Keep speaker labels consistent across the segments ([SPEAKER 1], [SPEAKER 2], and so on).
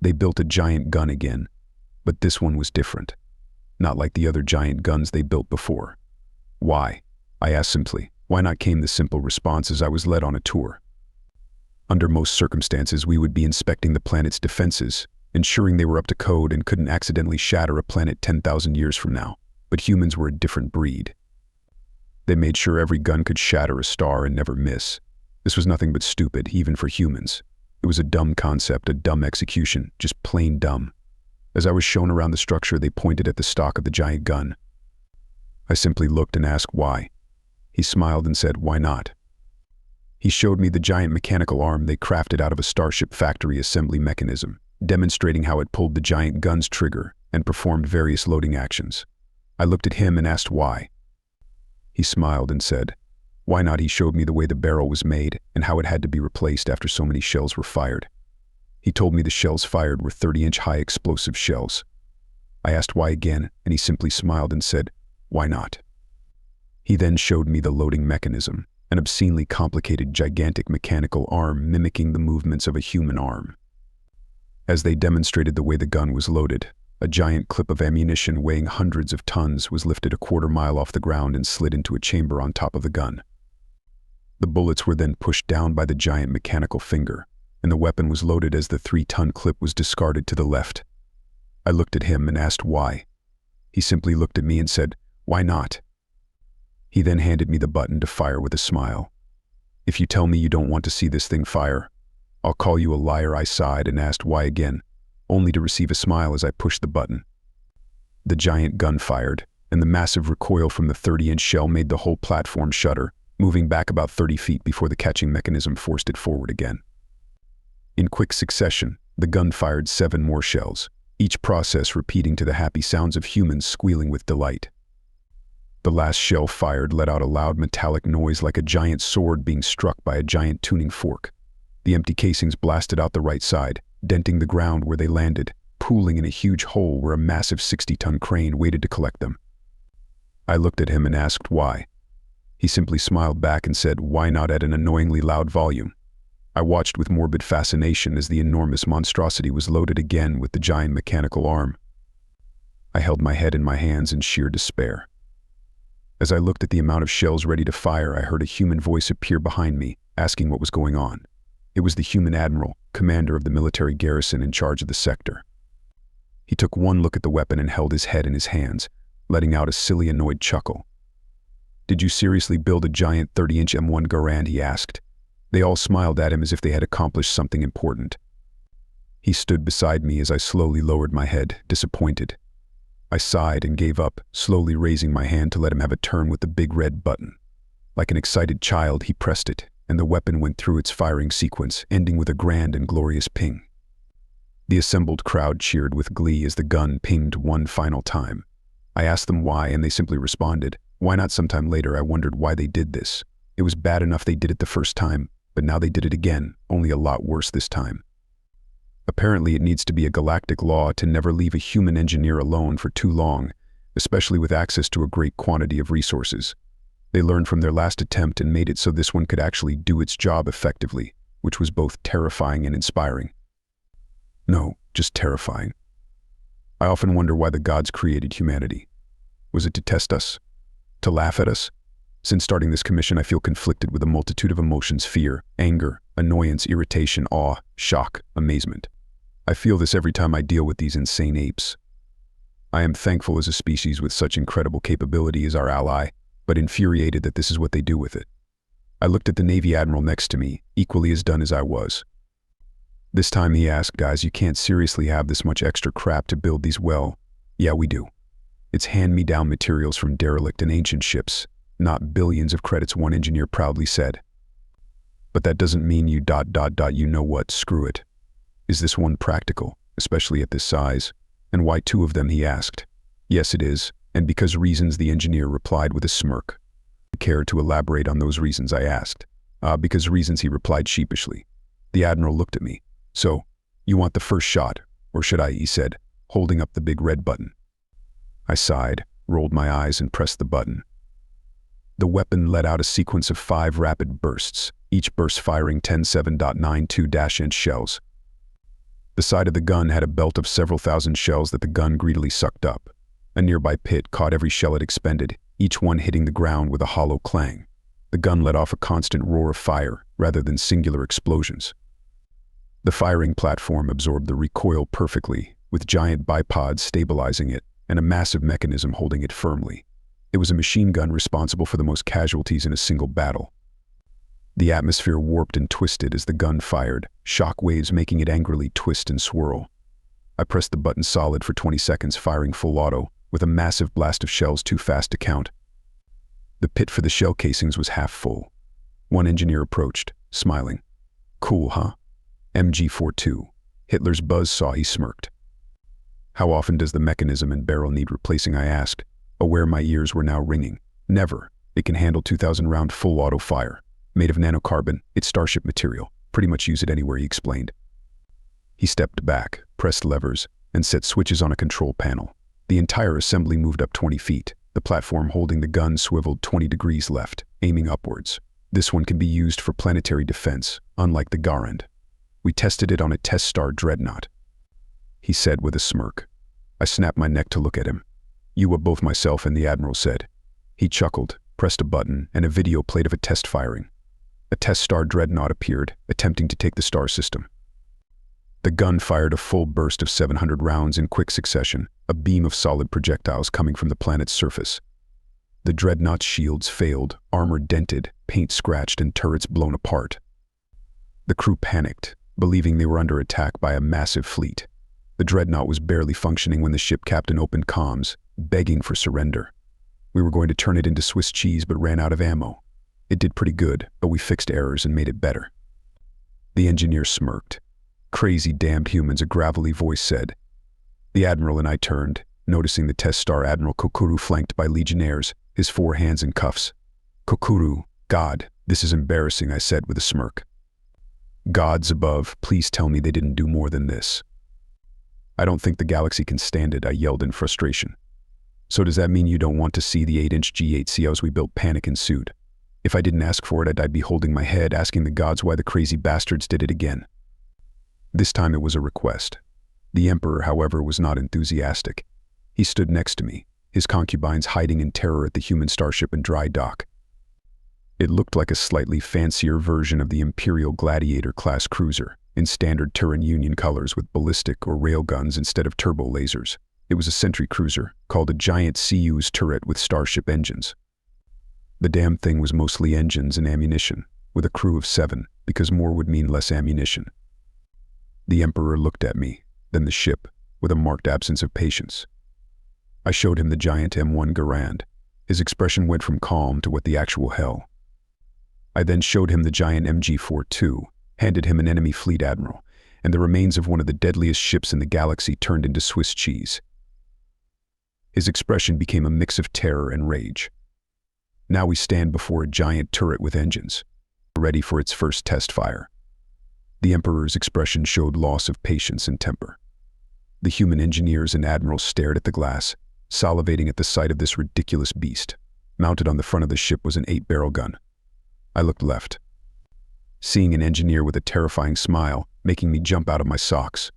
[SPEAKER 1] They built a giant gun again, but this one was different. Not like the other giant guns they built before. Why? I asked simply. Why not, came the simple response as I was led on a tour. Under most circumstances, we would be inspecting the planet's defenses, ensuring they were up to code and couldn't accidentally shatter a planet 10,000 years from now. But humans were a different breed. They made sure every gun could shatter a star and never miss. This was nothing but stupid, even for humans. It was a dumb concept, a dumb execution, just plain dumb. As I was shown around the structure, they pointed at the stock of the giant gun. I simply looked and asked why. He smiled and said, "Why not?" He showed me the giant mechanical arm they crafted out of a Starship factory assembly mechanism, demonstrating how it pulled the giant gun's trigger and performed various loading actions. I looked at him and asked why. He smiled and said, "Why not?" He showed me the way the barrel was made and how it had to be replaced after so many shells were fired. He told me the shells fired were 30-inch high explosive shells. I asked why again, and he simply smiled and said, "Why not?" He then showed me the loading mechanism, an obscenely complicated gigantic mechanical arm mimicking the movements of a human arm. As they demonstrated the way the gun was loaded, a giant clip of ammunition weighing hundreds of tons was lifted a quarter-mile off the ground and slid into a chamber on top of the gun. The bullets were then pushed down by the giant mechanical finger, and the weapon was loaded as the 3-ton clip was discarded to the left. I looked at him and asked why. He simply looked at me and said, "Why not?" He then handed me the button to fire with a smile. "If you tell me you don't want to see this thing fire, I'll call you a liar," I sighed and asked why again, only to receive a smile as I pushed the button. The giant gun fired, and the massive recoil from the 30-inch shell made the whole platform shudder, moving back about 30 feet before the catching mechanism forced it forward again. In quick succession, the gun fired 7 more shells, each process repeating to the happy sounds of humans squealing with delight. The last shell fired let out a loud metallic noise like a giant sword being struck by a giant tuning fork. The empty casings blasted out the right side, denting the ground where they landed, pooling in a huge hole where a massive 60-ton crane waited to collect them. I looked at him and asked why. He simply smiled back and said, "Why not?" at an annoyingly loud volume. I watched with morbid fascination as the enormous monstrosity was loaded again with the giant mechanical arm. I held my head in my hands in sheer despair. As I looked at the amount of shells ready to fire, I heard a human voice appear behind me, asking what was going on. It was the human admiral, commander of the military garrison in charge of the sector. He took one look at the weapon and held his head in his hands, letting out a silly, annoyed chuckle. "Did you seriously build a giant 30-inch M1 Garand?" he asked. They all smiled at him as if they had accomplished something important. He stood beside me as I slowly lowered my head, disappointed. I sighed and gave up, slowly raising my hand to let him have a turn with the big red button. Like an excited child, he pressed it, and the weapon went through its firing sequence, ending with a grand and glorious ping. The assembled crowd cheered with glee as the gun pinged one final time. I asked them why, and they simply responded, "Why not?" Sometime later, I wondered why they did this. It was bad enough they did it the first time, but now they did it again, only a lot worse this time. Apparently, it needs to be a galactic law to never leave a human engineer alone for too long, especially with access to a great quantity of resources. They learned from their last attempt and made it so this one could actually do its job effectively, which was both terrifying and inspiring. No, just terrifying. I often wonder why the gods created humanity. Was it to test us? To laugh at us? Since starting this commission, I feel conflicted with a multitude of emotions: fear, anger, annoyance, irritation, awe, shock, amazement. I feel this every time I deal with these insane apes. I am thankful as a species with such incredible capability as our ally, but infuriated that this is what they do with it. I looked at the Navy Admiral next to me, equally as done as I was. This time he asked, "Guys, you can't seriously have this much extra crap to build these?" "Well, yeah, we do. It's hand-me-down materials from derelict and ancient ships, not billions of credits," one engineer proudly said. "But that doesn't mean you ... you know what, screw it. Is this one practical, especially at this size? And why 2 of them?" he asked. "Yes, it is, and because reasons," the engineer replied with a smirk. "Care to elaborate on those reasons?" I asked. Because reasons," he replied sheepishly. The Admiral looked at me. "So, you want the first shot, or should I?" he said, holding up the big red button. I sighed, rolled my eyes, and pressed the button. The weapon let out a sequence of 5 rapid bursts, each burst firing 10 7.92-inch shells. The side of the gun had a belt of several thousand shells that the gun greedily sucked up. A nearby pit caught every shell it expended, each one hitting the ground with a hollow clang. The gun let off a constant roar of fire, rather than singular explosions. The firing platform absorbed the recoil perfectly, with giant bipods stabilizing it and a massive mechanism holding it firmly. It was a machine gun responsible for the most casualties in a single battle. The atmosphere warped and twisted as the gun fired, shock waves making it angrily twist and swirl. I pressed the button solid for 20 seconds, firing full auto, with a massive blast of shells too fast to count. The pit for the shell casings was half full. One engineer approached, smiling. "Cool, huh? MG42. Hitler's buzzsaw," he smirked. "How often does the mechanism and barrel need replacing?" I asked, aware my ears were now ringing. "Never. It can handle 2,000-round full auto fire. Made of nanocarbon, it's Starship material. Pretty much use it anywhere," he explained. He stepped back, pressed levers, and set switches on a control panel. The entire assembly moved up 20 feet. The platform holding the gun swiveled 20 degrees left, aiming upwards. "This one can be used for planetary defense, unlike the Garand. We tested it on a test star dreadnought," he said with a smirk. I snapped my neck to look at him. "You were both," myself and the Admiral said. He chuckled, pressed a button, and a video played of a test firing. A test star dreadnought appeared, attempting to take the star system. The gun fired a full burst of 700 rounds in quick succession, a beam of solid projectiles coming from the planet's surface. The dreadnought's shields failed, armor dented, paint scratched, and turrets blown apart. The crew panicked, believing they were under attack by a massive fleet. The dreadnought was barely functioning when the ship captain opened comms, begging for surrender. We were going to turn it into Swiss cheese but ran out of ammo. It did pretty good, but we fixed errors and made it better. The engineer smirked. "Crazy damned humans," a gravelly voice said. The Admiral and I turned, noticing the test star Admiral Kokuru flanked by legionnaires, his 4 hands in cuffs. "Kokuru, God, this is embarrassing," I said with a smirk. "Gods above, please tell me they didn't do more than this." "I don't think the galaxy can stand it," I yelled in frustration. "So does that mean you don't want to see the 8-inch G8COs we built?" Panic ensued. If I didn't ask for it, I'd be holding my head, asking the gods why the crazy bastards did it again. This time it was a request. The Emperor, however, was not enthusiastic. He stood next to me, his concubines hiding in terror at the human starship in dry dock. It looked like a slightly fancier version of the Imperial Gladiator-class cruiser, in standard Turan Union colors with ballistic or railguns instead of turbo lasers. It was a sentry cruiser, called a giant Soyuz turret with starship engines. The damn thing was mostly engines and ammunition, with a crew of 7, because more would mean less ammunition. The Emperor looked at me, then the ship, with a marked absence of patience. I showed him the giant M1 Garand. His expression went from calm to what the actual hell. I then showed him the giant MG42, handed him an enemy fleet admiral, and the remains of one of the deadliest ships in the galaxy turned into Swiss cheese. His expression became a mix of terror and rage. Now we stand before a giant turret with engines, ready for its first test fire. The Emperor's expression showed loss of patience and temper. The human engineers and admirals stared at the glass, salivating at the sight of this ridiculous beast. Mounted on the front of the ship was an 8-barrel gun. I looked left, seeing an engineer with a terrifying smile, making me jump out of my socks.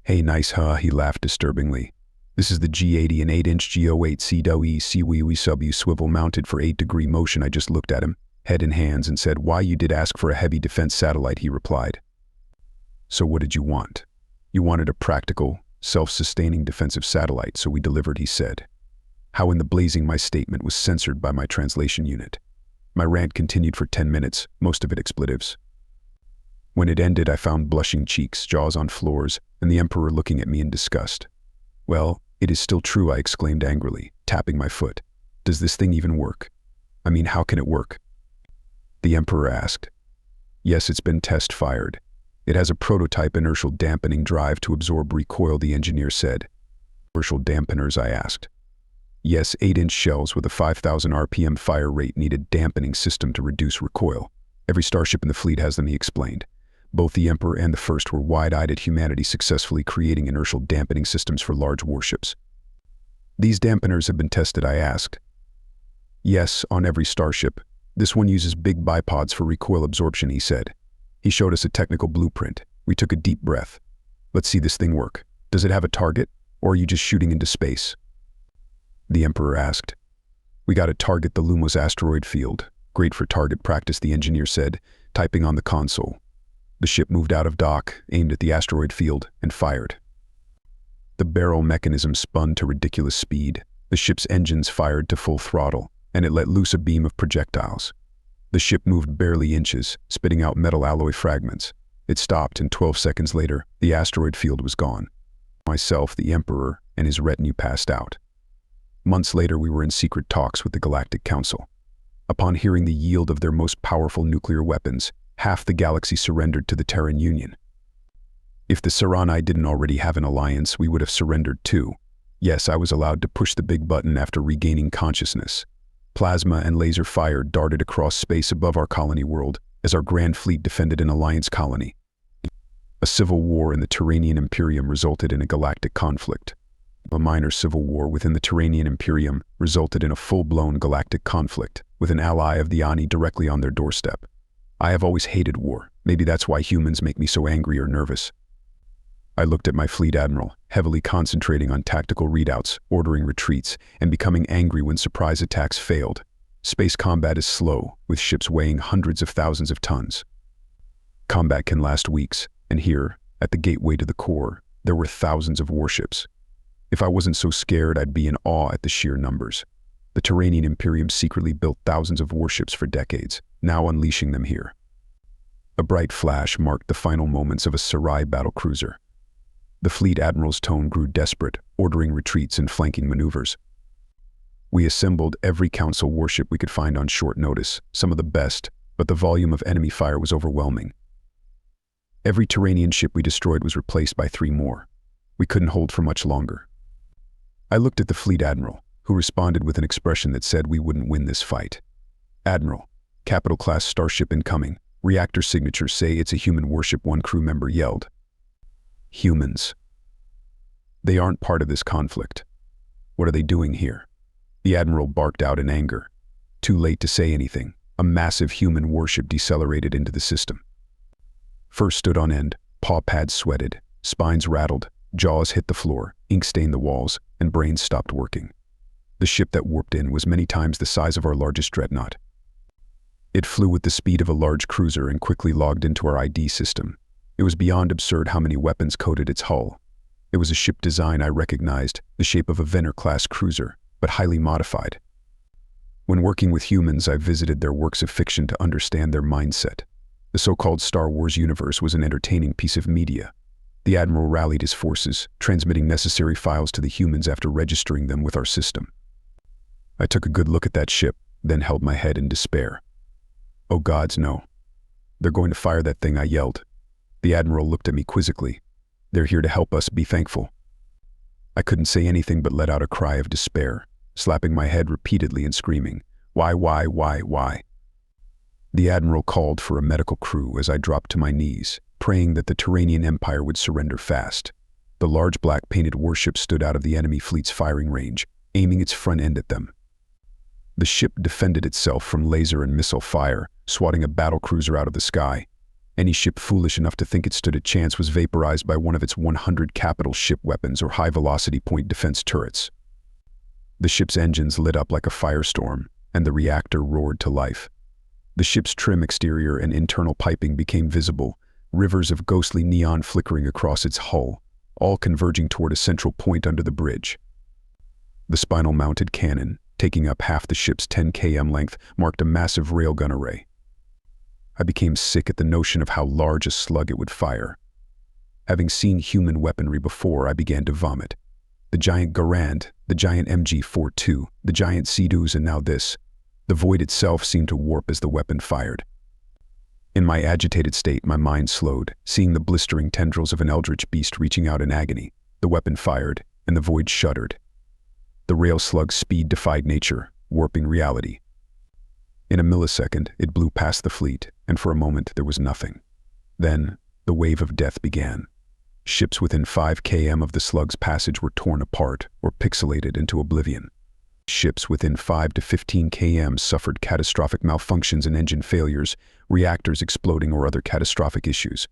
[SPEAKER 1] "Hey, nice, huh?" he laughed disturbingly. "This is the G80 and 8-inch G08 CWE sub swivel mounted for 8-degree motion." I just looked at him, head in hands, and said, "Why, you did ask for a heavy defense satellite," he replied. "So what did you want?" "You wanted a practical, self-sustaining defensive satellite, so we delivered," he said. How in the blazing my statement was censored by my translation unit. My rant continued for 10 minutes, most of it expletives. When it ended, I found blushing cheeks, jaws on floors, and the Emperor looking at me in disgust. "Well, it is still true," I exclaimed angrily, tapping my foot. "Does this thing even work? I mean, how can it work?" The Emperor asked. "Yes, it's been test-fired. It has a prototype inertial dampening drive to absorb recoil," the engineer said. "Inertial dampeners?" I asked. "Yes, 8-inch shells with a 5,000 RPM fire rate need a dampening system to reduce recoil. Every starship in the fleet has them," he explained. Both the Emperor and the First were wide-eyed at humanity successfully creating inertial dampening systems for large warships. "These dampeners have been tested?" I asked. "Yes, on every starship. This one uses big bipods for recoil absorption," he said. He showed us a technical blueprint. We took a deep breath. Let's see this thing work. Does it have a target, or are you just shooting into space?" The Emperor asked. "We got to target the Lumos asteroid field. Great for target practice," the engineer said, typing on the console. The ship moved out of dock, aimed at the asteroid field, and fired. The barrel mechanism spun to ridiculous speed. The ship's engines fired to full throttle, and it let loose a beam of projectiles. The ship moved barely inches, spitting out metal alloy fragments. It stopped, and 12 seconds later, the asteroid field was gone. Myself, the Emperor, and his retinue passed out. Months later, we were in secret talks with the Galactic Council. Upon hearing the yield of their most powerful nuclear weapons, half the galaxy surrendered to the Terran Union. If the Serani didn't already have an alliance, we would have surrendered too. Yes, I was allowed to push the big button after regaining consciousness. Plasma and laser fire darted across space above our colony world as our Grand Fleet defended an alliance colony. A civil war in the Terranian Imperium resulted in a galactic conflict. A minor civil war within the Terranian Imperium resulted in a full-blown galactic conflict, with an ally of the Ani directly on their doorstep. I have always hated war. Maybe that's why humans make me so angry or nervous. I looked at my fleet admiral, heavily concentrating on tactical readouts, ordering retreats, and becoming angry when surprise attacks failed. Space combat is slow, with ships weighing hundreds of thousands of tons. Combat can last weeks, and here, at the gateway to the core, there were thousands of warships. If I wasn't so scared, I'd be in awe at the sheer numbers. The Terranian Imperium secretly built thousands of warships for decades, now unleashing them here. A bright flash marked the final moments of a Sarai battlecruiser. The fleet admiral's tone grew desperate, ordering retreats and flanking maneuvers. We assembled every council warship we could find on short notice, some of the best, but the volume of enemy fire was overwhelming. Every Terranian ship we destroyed was replaced by 3 more. We couldn't hold for much longer. I looked at the fleet admiral, who responded with an expression that said we wouldn't win this fight. "Admiral, capital-class starship incoming. Reactor signatures say it's a human warship," one crew member yelled. Humans. They aren't part of this conflict. What are they doing here? The admiral barked out in anger. Too late to say anything. A massive human warship decelerated into the system. Fur stood on end, paw pads sweated, spines rattled, jaws hit the floor, ink stained the walls, and brains stopped working. The ship that warped in was many times the size of our largest dreadnought. It flew with the speed of a large cruiser and quickly logged into our ID system. It was beyond absurd how many weapons coated its hull. It was a ship design I recognized, the shape of a Venner-class cruiser, but highly modified. When working with humans, I visited their works of fiction to understand their mindset. The so-called Star Wars universe was an entertaining piece of media. The Admiral rallied his forces, transmitting necessary files to the humans after registering them with our system. I took a good look at that ship, then held my head in despair. "Oh gods, no. They're going to fire that thing," I yelled. The Admiral looked at me quizzically. "They're here to help us, be thankful." I couldn't say anything but let out a cry of despair, slapping my head repeatedly and screaming, Why? The Admiral called for a medical crew as I dropped to my knees, praying that the Terranian Empire would surrender fast. The large black painted warship stood out of the enemy fleet's firing range, aiming its front end at them. The ship defended itself from laser and missile fire, swatting a battlecruiser out of the sky. Any ship foolish enough to think it stood a chance was vaporized by one of its 100 capital ship weapons or high-velocity point defense turrets. The ship's engines lit up like a firestorm, and the reactor roared to life. The ship's trim exterior and internal piping became visible, rivers of ghostly neon flickering across its hull, all converging toward a central point under the bridge. The spinal-mounted cannon, taking up half the ship's 10 km length, marked a massive railgun array. I became sick at the notion of how large a slug it would fire. Having seen human weaponry before, I began to vomit. The giant Garand, the giant MG-42, the giant Sea-Doos, and now this. The void itself seemed to warp as the weapon fired. In my agitated state, my mind slowed, seeing the blistering tendrils of an eldritch beast reaching out in agony. The weapon fired, and the void shuddered. The rail slug's speed defied nature, warping reality. In a millisecond, it blew past the fleet, and for a moment there was nothing. Then, the wave of death began. Ships within 5 km of the slug's passage were torn apart or pixelated into oblivion. Ships within 5 to 15 km suffered catastrophic malfunctions and engine failures, reactors exploding or other catastrophic issues.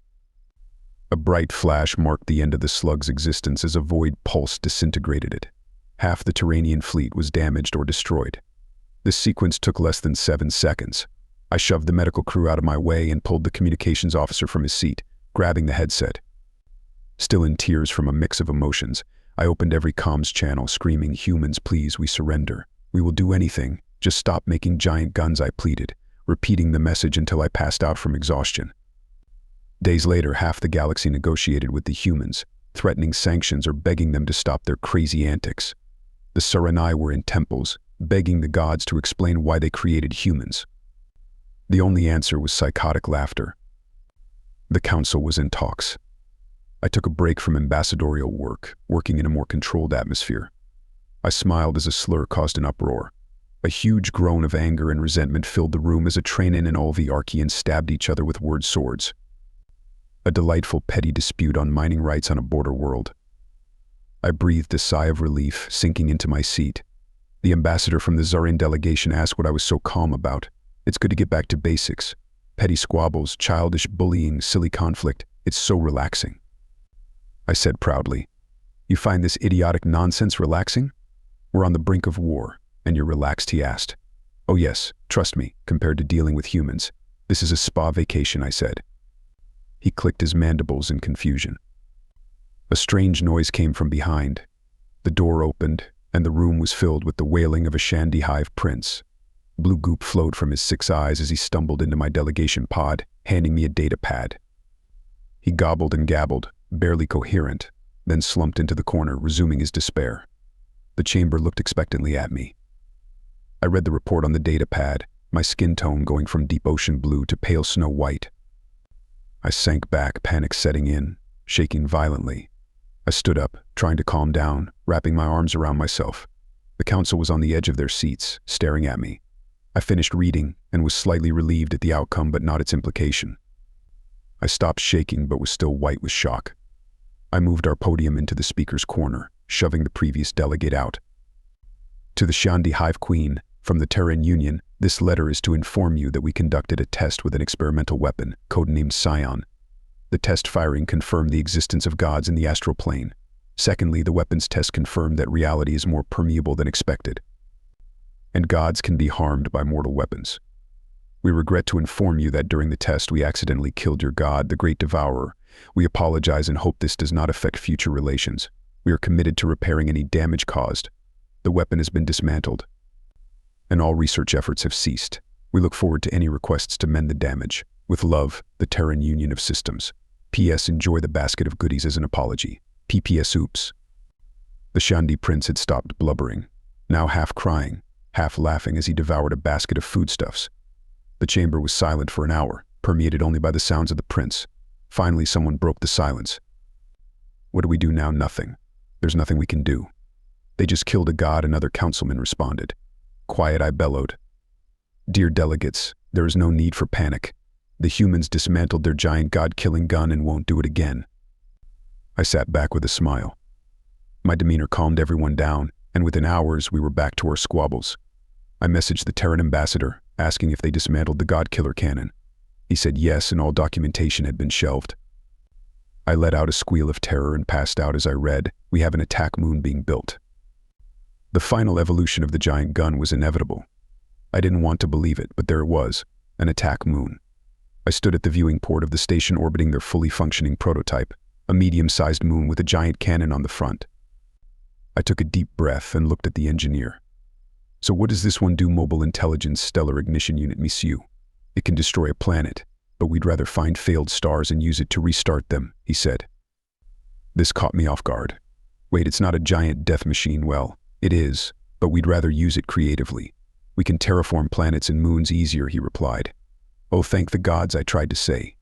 [SPEAKER 1] A bright flash marked the end of the slug's existence as a void pulse disintegrated it. Half the Terranian fleet was damaged or destroyed. This sequence took less than 7 seconds. I shoved the medical crew out of my way and pulled the communications officer from his seat, grabbing the headset. Still in tears from a mix of emotions, I opened every comms channel screaming, "Humans, please, we surrender. We will do anything. Just stop making giant guns," I pleaded, repeating the message until I passed out from exhaustion. Days later, half the galaxy negotiated with the humans, threatening sanctions or begging them to stop their crazy antics. The Suranai were in temples, begging the gods to explain why they created humans. The only answer was psychotic laughter. The council was in talks. I took a break from ambassadorial work, working in a more controlled atmosphere. I smiled as a slur caused an uproar. A huge groan of anger and resentment filled the room as a Trainin and Ulvi Archeans stabbed each other with word swords. A delightful petty dispute on mining rights on a border world. I breathed a sigh of relief, sinking into my seat. The ambassador from the Zarian delegation asked what I was so calm about. It's good to get back to basics. Petty squabbles, childish bullying, silly conflict. It's so relaxing. I said proudly. You find this idiotic nonsense relaxing? We're on the brink of war, and you're relaxed, he asked. Oh yes, trust me, compared to dealing with humans. This is a spa vacation, I said. He clicked his mandibles in confusion. A strange noise came from behind. The door opened, and the room was filled with the wailing of a Shandy Hive prince. Blue goop flowed from his 6 eyes as he stumbled into my delegation pod, handing me a data pad. He gobbled and gabbled, barely coherent, then slumped into the corner, resuming his despair. The chamber looked expectantly at me. I read the report on the data pad, my skin tone going from deep ocean blue to pale snow white. I sank back, panic setting in, shaking violently. I stood up, trying to calm down, wrapping my arms around myself. The council was on the edge of their seats, staring at me. I finished reading and was slightly relieved at the outcome but not its implication. I stopped shaking but was still white with shock. I moved our podium into the speaker's corner, shoving the previous delegate out. To the Shandy Hive Queen, from the Terran Union, this letter is to inform you that we conducted a test with an experimental weapon, codenamed Scion. The test firing confirmed the existence of gods in the astral plane. Secondly, the weapons test confirmed that reality is more permeable than expected, and gods can be harmed by mortal weapons. We regret to inform you that during the test we accidentally killed your god, the Great Devourer. We apologize and hope this does not affect future relations. We are committed to repairing any damage caused. The weapon has been dismantled, and all research efforts have ceased. We look forward to any requests to mend the damage. With love, the Terran Union of Systems. P.S. Enjoy the basket of goodies as an apology. P.P.S. Oops. The Shandy Prince had stopped blubbering, now half crying, half laughing as he devoured a basket of foodstuffs. The chamber was silent for an hour, permeated only by the sounds of the prince. Finally, someone broke the silence. What do we do now? Nothing. There's nothing we can do. They just killed a god, another councilman responded. Quiet, I bellowed. Dear delegates, there is no need for panic. The humans dismantled their giant god-killing gun and won't do it again. I sat back with a smile. My demeanor calmed everyone down, and within hours we were back to our squabbles. I messaged the Terran ambassador, asking if they dismantled the god-killer cannon. He said yes, and all documentation had been shelved. I let out a squeal of terror and passed out as I read, we have an attack moon being built. The final evolution of the giant gun was inevitable. I didn't want to believe it, but there it was, an attack moon. I stood at the viewing port of the station orbiting their fully functioning prototype, a medium-sized moon with a giant cannon on the front. I took a deep breath and looked at the engineer. So what does this one do? Mobile Intelligence Stellar Ignition Unit, Monsieur. It can destroy a planet, but we'd rather find failed stars and use it to restart them, he said. This caught me off guard. Wait, it's not a giant death machine. Well, it is, but we'd rather use it creatively. We can terraform planets and moons easier, he replied. Oh, thank the gods, I tried to say.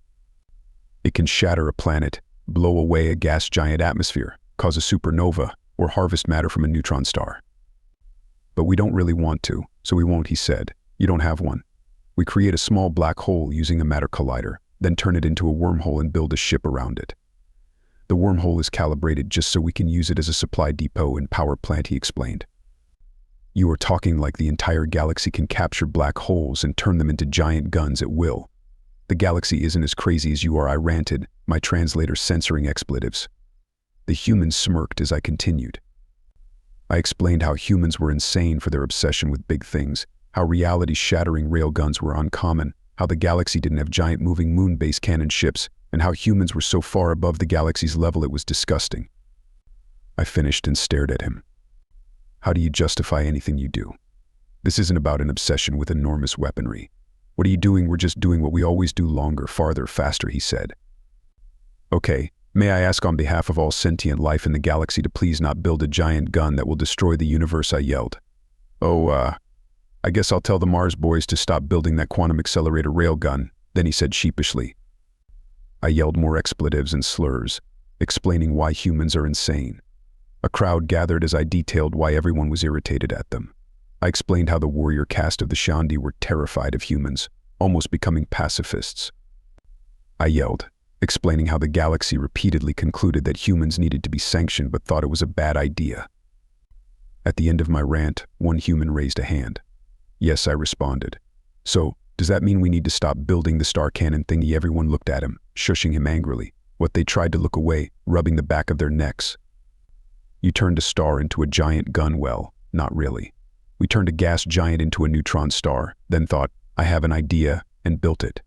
[SPEAKER 1] It can shatter a planet, blow away a gas giant atmosphere, cause a supernova, or harvest matter from a neutron star. But we don't really want to, so we won't, he said. You don't have one. We create a small black hole using a matter collider, then turn it into a wormhole and build a ship around it. The wormhole is calibrated just so we can use it as a supply depot and power plant, he explained. You are talking like the entire galaxy can capture black holes and turn them into giant guns at will. The galaxy isn't as crazy as you are, I ranted, my translator censoring expletives. The humans smirked as I continued. I explained how humans were insane for their obsession with big things, how reality-shattering railguns were uncommon, how the galaxy didn't have giant moving moon-based cannon ships, and how humans were so far above the galaxy's level it was disgusting. I finished and stared at him. How do you justify anything you do? This isn't about an obsession with enormous weaponry. What are you doing? We're just doing what we always do, longer, farther, faster, he said. Okay, may I ask on behalf of all sentient life in the galaxy to please not build a giant gun that will destroy the universe, I yelled. I guess I'll tell the Mars boys to stop building that quantum accelerator railgun, then he said sheepishly. I yelled more expletives and slurs, explaining why humans are insane. A crowd gathered as I detailed why everyone was irritated at them. I explained how the warrior caste of the Shandi were terrified of humans, almost becoming pacifists. I yelled, explaining how the galaxy repeatedly concluded that humans needed to be sanctioned but thought it was a bad idea. At the end of my rant, one human raised a hand. Yes, I responded. So, does that mean we need to stop building the star cannon thingy? Everyone looked at him, shushing him angrily. What they tried to look away, rubbing the back of their necks. You turned a star into a giant gun, well, not really. We turned a gas giant into a neutron star, then thought, I have an idea, and built it.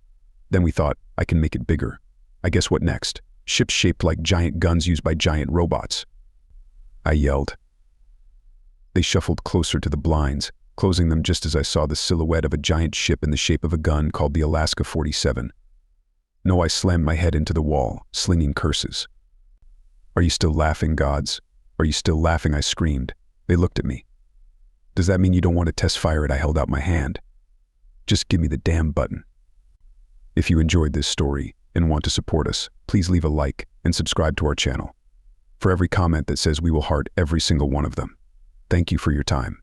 [SPEAKER 1] Then we thought, I can make it bigger. I guess what next? Ships shaped like giant guns used by giant robots. I yelled. They shuffled closer to the blinds, closing them just as I saw the silhouette of a giant ship in the shape of a gun called the Alaska 47. No, I slammed my head into the wall, slinging curses. Are you still laughing, gods? Are you still laughing? I screamed. They looked at me. Does that mean you don't want to test fire it? I held out my hand. Just give me the damn button. If you enjoyed this story and want to support us, please leave a like and subscribe to our channel. For every comment that says we will heart every single one of them. Thank you for your time.